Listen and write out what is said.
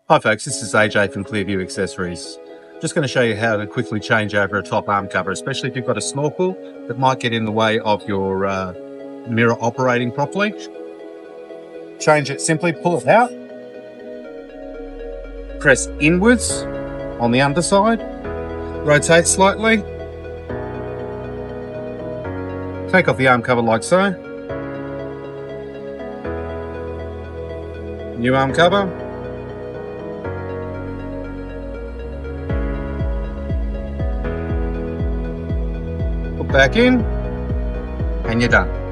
Hi folks, this is AJ from Clearview Accessories. Just going to show you how to quickly change over a top arm cover, especially if you've got a snorkel that might get in the way of your mirror operating properly. Change it simply, pull it out, press inwards on the underside, rotate slightly, take off the arm cover like so, new arm cover, put back in, and you're done.